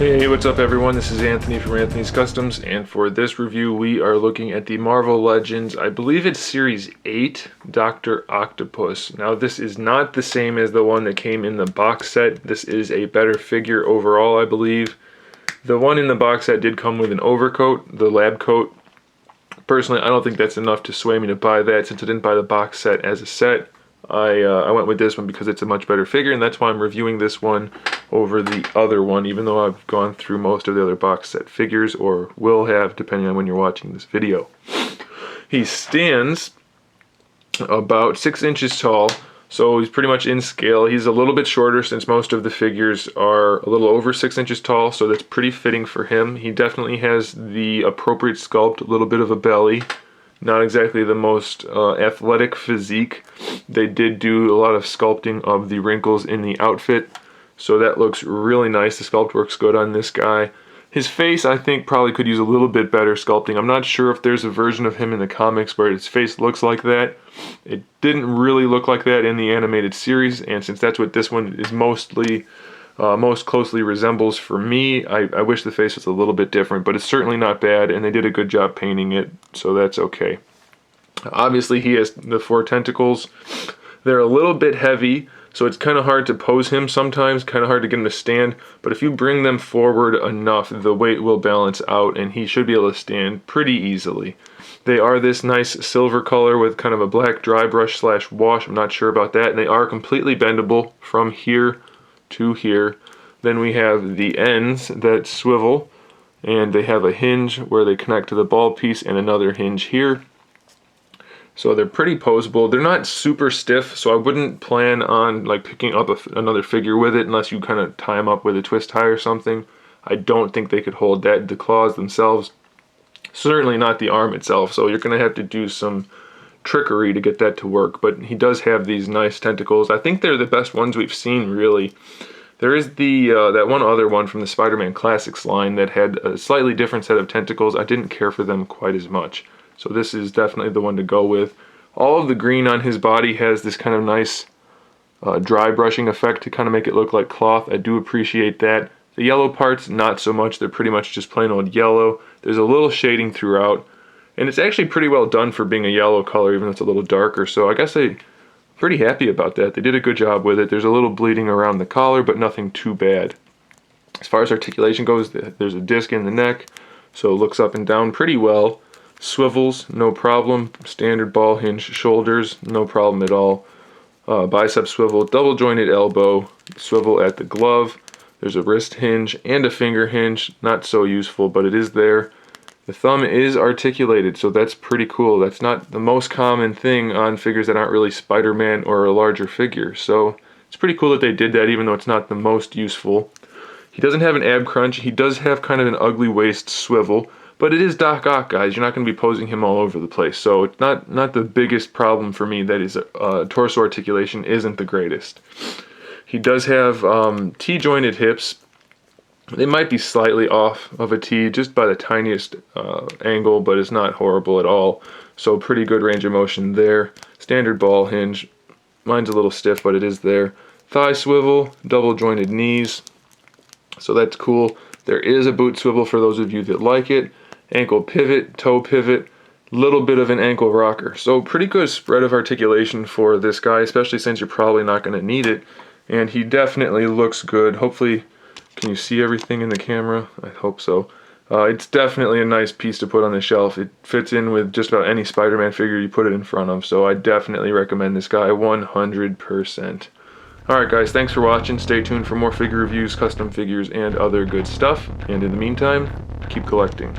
Hey, what's up everyone? This is Anthony from Anthony's Customs, and for this review we are looking at the Marvel Legends, I believe it's Series 8, Dr. Octopus. Now this is not the same as the one that came in the box set. This is a better figure overall, I believe. The one in the box set did come with an overcoat, the lab coat. Personally, I don't think that's enough to sway me to buy that. Since I didn't buy the box set as a set, I went with this one because it's a much better figure, and that's why I'm reviewing this one over the other one, even though I've gone through most of the other box set figures, or will have, depending on when you're watching this video. He stands about 6 inches tall, so he's pretty much in scale. He's a little bit shorter since most of the figures are a little over 6 inches tall, so that's pretty fitting for him. He definitely has the appropriate sculpt, a little bit of a belly. Not exactly the most athletic physique. They did do a lot of sculpting of the wrinkles in the outfit, so that looks really nice. The sculpt works good on this guy. His face, I think, probably could use a little bit better sculpting. I'm not sure if there's a version of him in the comics where his face looks like that. It didn't really look like that in the animated series, and since that's what this one is most closely resembles for me, I wish the face was a little bit different, but it's certainly not bad, and they did a good job painting it, so that's okay. Obviously, he has the 4 tentacles. They're a little bit heavy, so it's kind of hard to pose him sometimes, kind of hard to get him to stand, but if you bring them forward enough, the weight will balance out, and he should be able to stand pretty easily. They are this nice silver color with kind of a black dry brush slash wash. I'm not sure about that, and they are completely bendable from here to here. Then we have the ends that swivel, and they have a hinge where they connect to the ball piece and another hinge here. So they're pretty poseable. They're not super stiff, so I wouldn't plan on like picking up another figure with it unless you kind of tie them up with a twist tie or something. I don't think they could hold that. The claws themselves, certainly not the arm itself, so you're going to have to do some trickery to get that to work, but he does have these nice tentacles. I think they're the best ones we've seen, really. There is the that one other one from the Spider-Man Classics line that had a slightly different set of tentacles. I didn't care for them quite as much, so this is definitely the one to go with. All of the green on his body has this kind of nice dry brushing effect to kind of make it look like cloth. I do appreciate that. The yellow parts, not so much. They're pretty much just plain old yellow. There's a little shading throughout, and it's actually pretty well done for being a yellow color, even though it's a little darker. So I guess I'm pretty happy about that. They did a good job with it. There's a little bleeding around the collar, but nothing too bad. As far as articulation goes, there's a disc in the neck, so it looks up and down pretty well. Swivels, no problem. Standard ball hinge shoulders, no problem at all. Bicep swivel, double jointed elbow, swivel at the glove. There's a wrist hinge and a finger hinge. Not so useful, but it is there. The thumb is articulated, so that's pretty cool. That's not the most common thing on figures that aren't really Spider-Man or a larger figure, so it's pretty cool that they did that, even though it's not the most useful. He doesn't have an ab crunch. He does have kind of an ugly waist swivel, but it is Doc Ock, guys. You're not going to be posing him all over the place, so it's not the biggest problem for me. That is, torso articulation isn't the greatest. He does have T-jointed hips. They might be slightly off of a T, just by the tiniest angle, but it's not horrible at all. So pretty good range of motion there. Standard ball hinge. Mine's a little stiff, but it is there. Thigh swivel, double jointed knees. So that's cool. There is a boot swivel for those of you that like it. Ankle pivot, toe pivot, little bit of an ankle rocker. So pretty good spread of articulation for this guy, especially since you're probably not going to need it. And he definitely looks good. Hopefully, can you see everything in the camera? I hope so. It's definitely a nice piece to put on the shelf. It fits in with just about any Spider-Man figure you put it in front of, so I definitely recommend this guy 100%. Alright guys, thanks for watching. Stay tuned for more figure reviews, custom figures, and other good stuff. And in the meantime, keep collecting.